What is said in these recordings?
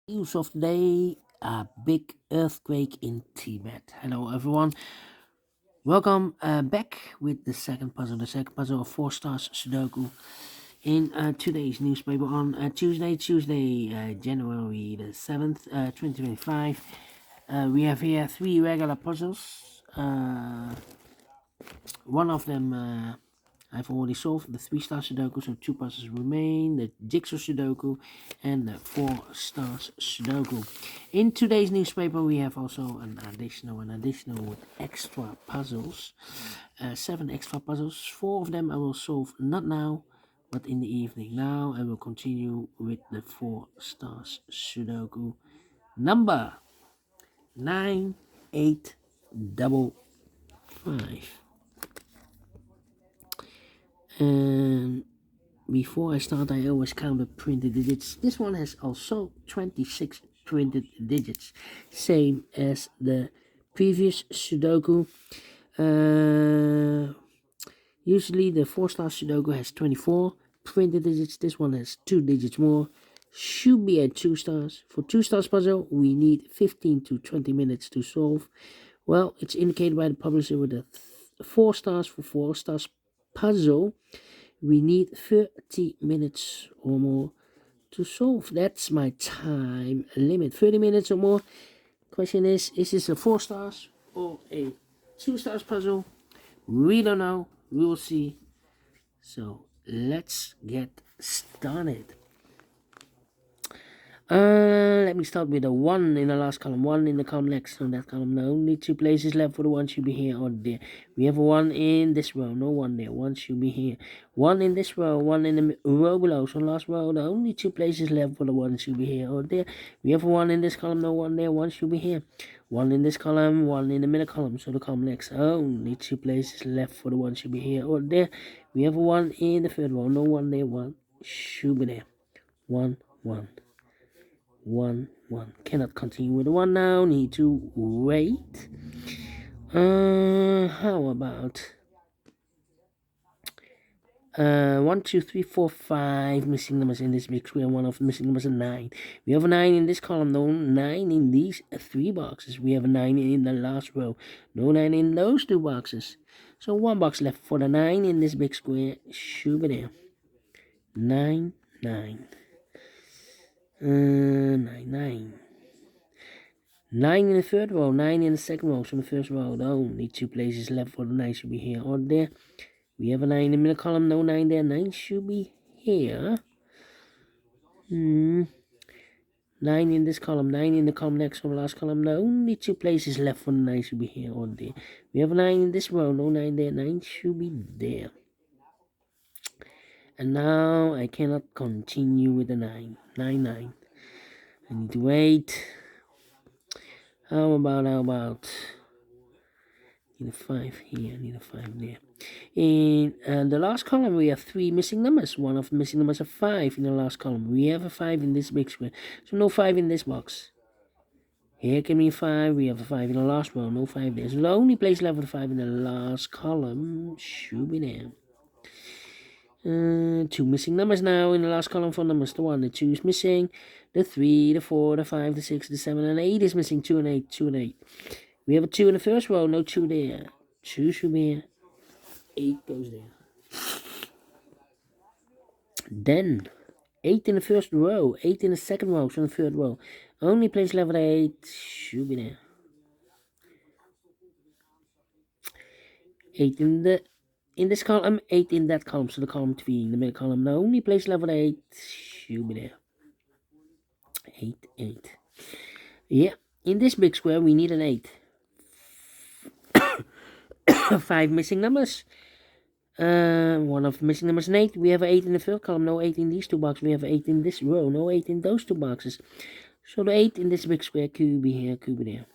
News of the day, a big earthquake in Tibet. Hello everyone, welcome back with the second puzzle of Four Stars Sudoku in today's newspaper on Tuesday, January the 7th, 2025. We have here three regular puzzles. One of them I've already solved, the 3 star Sudoku, so two puzzles remain, the JigSaw Sudoku and the 4 stars Sudoku. In today's newspaper we have also an additional with extra puzzles, 7 extra puzzles. 4 of them I will solve not now but in the evening. Now I will continue with the 4 stars Sudoku number 9855. And before I start, I always count the printed digits. This one has also 26 printed digits, same as the previous Sudoku. Usually the 4 star Sudoku has 24 printed digits. This one has 2 digits more. Should be at 2 stars. For 2 stars puzzle, we need 15 to 20 minutes to solve. Well, it's indicated by the publisher with the 4 stars. For 4 stars puzzle, we need 30 minutes or more to solve. That's my time limit. 30 minutes or more. Question is this a 4 stars or a 2 stars puzzle? We don't know. We will see. So let's get started. Let me start with a 1 in the last column, 1 in the column next on that column. No, only 2 places left for the 1 should be here or there. We have a 1 in this row, no 1 there, 1 should be here. 1 in this row, 1 in the row below. So last row, the only 2 places left for the 1 should be here or there. We have a 1 in this column, no 1 there, 1 should be here. 1 in this column, 1 in the middle column. So the column next, only 2 places left for the 1 should be here or there. We have a 1 in the third row, no 1 there, 1 should be there. 1, 1. 1, 1. Cannot continue with the 1 now. Need to wait. How about 1, 2, 3, 4, 5 missing numbers in this big square. One of the missing numbers is 9. We have a 9 in this column. No 9 in these 3 boxes. We have a 9 in the last row. No 9 in those 2 boxes. So 1 box left for the 9 in this big square. Should be there. 9, 9. 9, 9. 9 in the third row, 9 in the second row. So in the first row, the only 2 places left for the 9 should be here or there. We have a 9 in the middle column, no 9 there. 9 should be here. 9 in this column, 9 in the column next from the last column. The only 2 places left for the 9 should be here or there. We have a 9 in this row, no 9 there. 9 should be there. And now I cannot continue with the 9. 9, 9. I need to wait. How about need a 5 here, need a 5 there. In the last column we have 3 missing numbers. One of the missing numbers are 5 in the last column. We have a 5 in this big square, so no 5 in this box. Here can be 5. We have a 5 in the last row, no 5 there. So the only place left for the 5 in the last column should be there. 2 missing numbers now in the last column for numbers. The 1, the 2 is missing. The 3, the 4, the 5, the 6, the 7, and 8 is missing. 2 and 8, 2 and 8. We have a 2 in the first row, no 2 there. 2 should be here. 8 goes there. Then 8 in the first row, 8 in the second row, so in the third row. Only place left for the 8 should be there. 8 in this column, 8 in that column, so the column 3 in the middle column. The only place left for the 8 should be there. 8, 8. Yeah, in this big square we need an 8. 5 missing numbers. One of the missing numbers is an 8. We have an 8 in the third column, no 8 in these 2 boxes. We have an 8 in this row, no 8 in those 2 boxes. So the 8 in this big square could be here, could be there.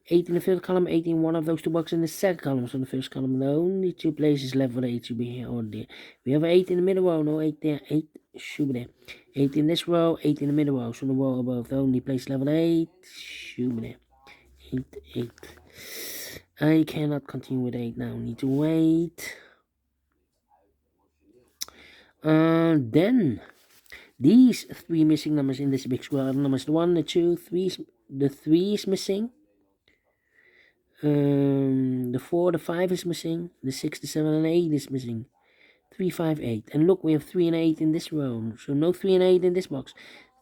8 in the third column, 8 in one of those 2 boxes in the second column. So in the first column, the only 2 places left for the 8 should be here or there. We have an 8 in the middle row, no 8 there. 8 should be there. 8 in this row, 8 in the middle row. So the row above, the only place left for the 8 should be there. 8, 8. I cannot continue with 8 now. Need to wait. Then These three missing numbers in this big square are the numbers the 1, the 2, 3. The 3 is missing. The 4, the 5 is missing. The 6, the 7, and 8 is missing. 3, 5, 8. And look, we have 3 and 8 in this row. So no 3 and 8 in this box.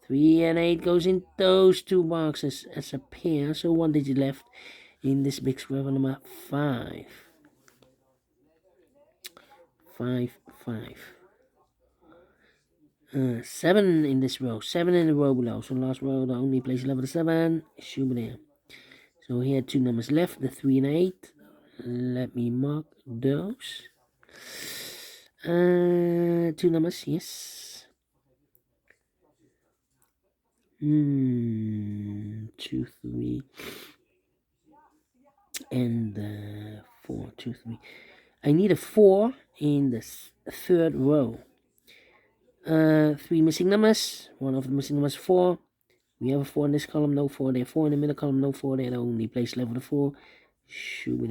3 and 8 goes in those two boxes as a pair. So 1 digit left in this big square for number 5. 5, 5. 7 in this row. 7 in the row below. So last row, the only place left is 7 should be there. So here 2 numbers left, the 3 and 8. Let me mark those. 2 numbers, yes. 2, 3. And 4, 2, 3. I need a 4 in the third row. 3 missing numbers. One of the missing numbers 4. We have a 4 in this column, no 4 there. 4 in the middle column, no 4 there. The only place left with a 4 should be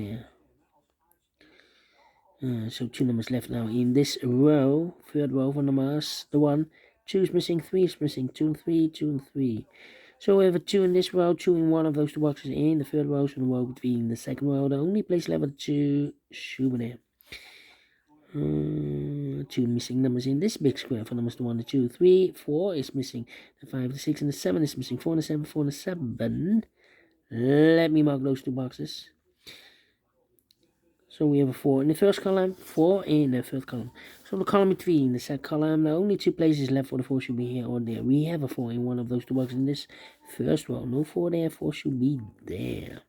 there. So 2 numbers left now in this row. Third row for numbers. The 1, 2 is missing, 3 is missing, 2 and 3, 2 and 3. So we have a 2 in this row, 2 in one of those two boxes in the third row. So the row between the second row, the only place left with 2 should be there. 2 missing numbers in this big square for numbers the 1, the 2, 3, 4 is missing. The 5, the 6, and the 7 is missing. 4 and the 7, 4 and the 7. Let me mark those two boxes. So we have a 4 in the first column, 4 in the third column. So the column between the set column, the only 2 places left for the 4 should be here or there. We have a 4 in one of those two boxes in this first row. No 4 there, 4 should be there.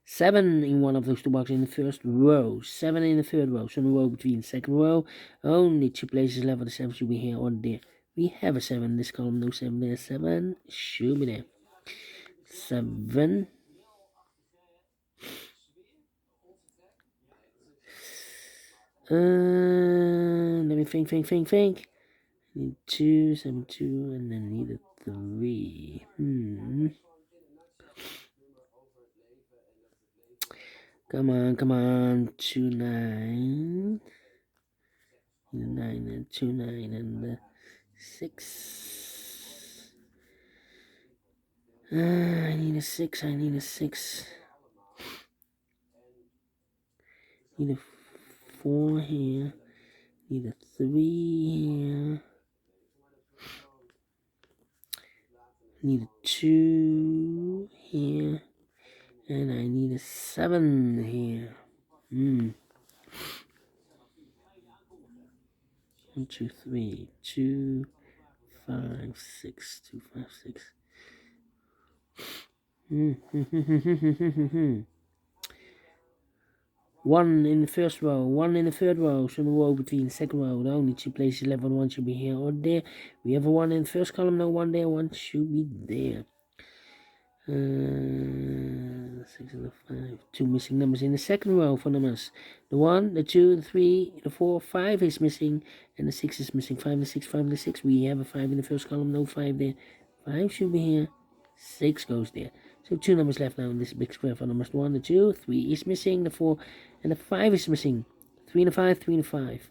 7 in one of those two boxes in the first row. 7 in the third row. So the row between the second row, only 2 places left for the 7 should be here or there. We have a 7 in this column, no 7 there. 7 should be there. 7. Let me think. Need 2, 7, 2, and then need a 3. Come on. 2, 9. Need a 9 and 2, 9 and 6. I need a 6. Need a 4 here. Need a 3 here. Need a 2 here. And I need a 7 here. 1, 2, 3. 2, 5, 6. 2, 5, 6. 1 in the first row, 1 in the third row, so the row between the second row, the only 2 places left on 1 should be here or there. We have a 1 in the first column, no 1 there, 1 should be there. 6 and the 5, 2 missing numbers in the second row for numbers. The 1, the 2, the 3, the 4, 5 is missing, and the 6 is missing. 5 and the 6, 5 and the 6. We have a 5 in the first column, no 5 there. 5 should be here, 6 goes there. So 2 numbers left now in this big square for numbers 1, the 2, 3 is missing, the 4, and the 5 is missing. 3 and the 5, 3 and the 5.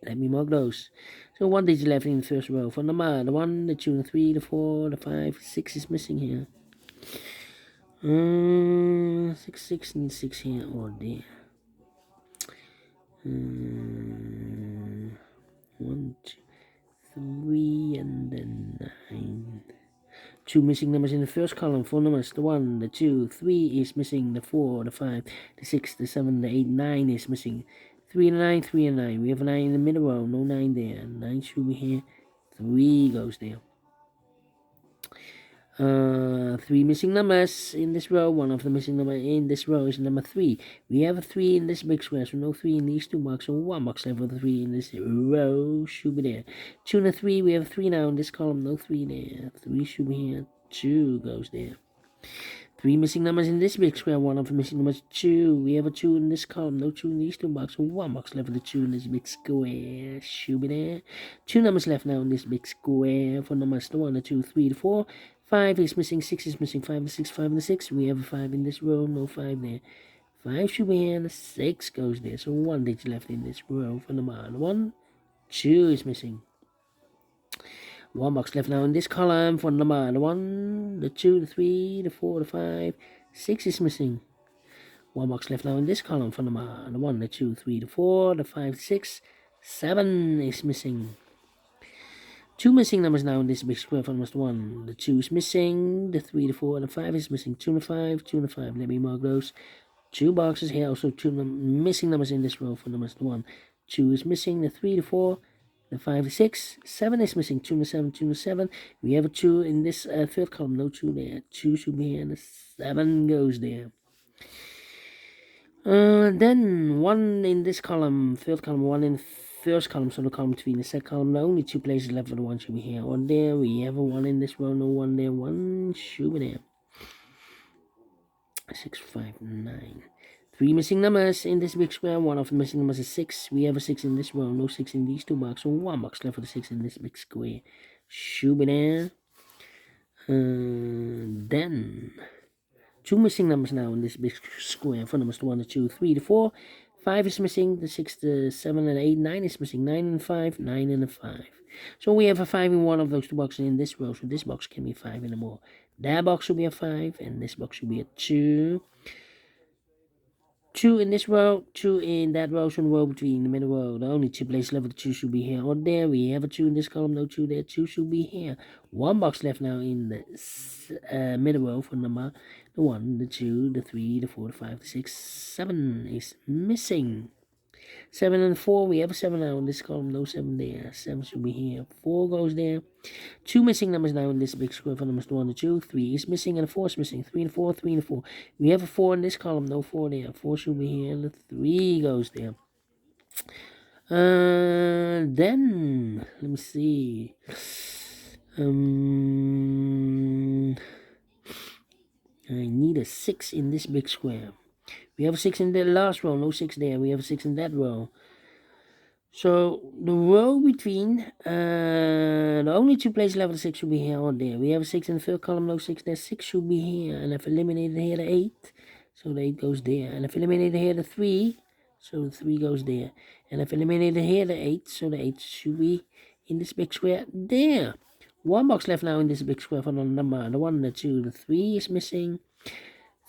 Let me mark those. So 1 digit left in the first row for number the 1, the 2, the 3, the 4, the 5, 6 is missing here. 6 needs 6 here or there. 1, 2, 3, and then 9. 2 missing numbers in the first column for numbers. The 1, the 2, 3 is missing. The 4, the 5, the 6, the 7, the 8, 9 is missing. 3 and 9, 3 and 9. We have a 9 in the middle row. No 9 there. 9 should be here. 3 goes there. 3 missing numbers in this row. One of the missing numbers in this row is number 3. We have a 3 in this big square, so no 3 in these two boxes. So 1 box left with a 3 in this row should be there. 2 and a 3. We have a 3 now in this column. No 3 there. 3 should be here. 2 goes there. 3 missing numbers in this big square. One of the missing numbers 2. We have a 2 in this column. No 2 in these two boxes. So 1 box left with a 2 in this big square should be there. 2 numbers left now in this big square for numbers the 1, the 2, 3, the 4. 5 is missing, 6 is missing, 5 and 6, 5 and 6. We have a 5 in this row, no 5 there. 5 should be here, and 6 goes there. So 1 digit left in this row for number 1, 2 is missing. 1 box left now in this column for number the 1, the 2, the 3, the 4, the 5, 6 is missing. 1 box left now in this column for number the 1, the 2, 3, the 4, the 5, 6, 7 is missing. 2 missing numbers now in this big square for number 1. The 2 is missing, the 3, the 4, and the 5 is missing. 2 and 5, 2 and 5. Let me mark those 2 boxes here. Also 2 missing numbers in this row for number 1. 2 is missing, the 3, the 4, the 5, the 6, 7 is missing. 2 and 7, 2 and 7. We have a 2 in this third column, no 2 there. 2 should be here, and the 7 goes there. Then 1 in this column, third column, 1 in first column, so the column between the second column. The only 2 places left for the 1 should be here or there. We have a 1 in this row, no 1 there. 1 should be there. 6, 5, 9. 3 missing numbers in this big square. 1 of the missing numbers is 6. We have a 6 in this row, no 6 in these 2 boxes. So 1 box left for the 6 in this big square. Should be there. Then 2 missing numbers now in this big square for numbers 1, 2, 3, 4. 5 is missing, the 6, the 7, and 8. 9 is missing, 9 and 5, 9 and a 5. So we have a 5 in one of those 2 boxes in this row, so this box can be 5 and more. That box should be a 5, and this box should be a 2. 2 in this row, 2 in that row, so in the row between the middle row. The only 2 places left, the 2 should be here or there. We have a 2 in this column, no 2 there, 2 should be here. 1 box left now in the middle row for number the 1, the 2, the 3, the 4, the 5, the 6, 7 is missing. 7 and 4, we have a 7 now in this column, no 7 there. 7 should be here, 4 goes there. 2 missing numbers now in this big square for numbers 1 and 2. 3 is missing and 4 is missing. 3 and 4, 3 and 4. We have a 4 in this column, no 4 there. 4 should be here and the 3 goes there. Then, let me see. I need a 6 in this big square. We have a 6 in the last row, no 6 there. We have a 6 in that row. So the row between the only 2 places left of the 6 should be here or there. We have a 6 in the third column, no 6 there. 6 should be here. And I've eliminated here the 8, so the 8 goes there. And I've eliminated here the 3, so the 3 goes there. And I've eliminated here the 8, so the 8 should be in this big square there. 1 box left now in this big square for the number. The 1, the 2, the 3 is missing.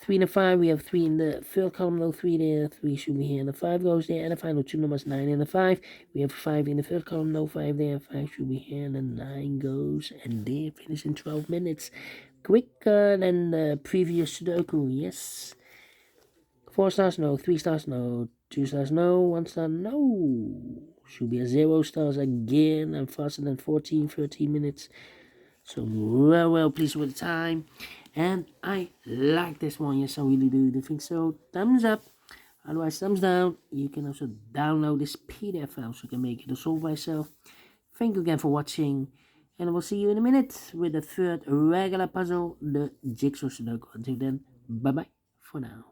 3 and 5, we have 3 in the third column, no 3 there. 3 should be here, and the 5 goes there. And the final 2 numbers, 9 and the 5. We have 5 in the third column, no 5 there. 5 should be here, and the 9 goes. And they finish in 12 minutes. Quicker than the previous Sudoku, yes. 4 stars, no. 3 stars, no. 2 stars, no. 1 star, no. Should be a 0 stars again. I'm faster than 14, 13 minutes. So well pleased with the time. And I like this one. Yes, I really do think so. Thumbs up. Otherwise, thumbs down. You can also download this PDF file so you can make it solve by yourself. Thank you again for watching. And I will see you in a minute with the third regular puzzle, the JigSaw Sudoku. Until then, bye-bye for now.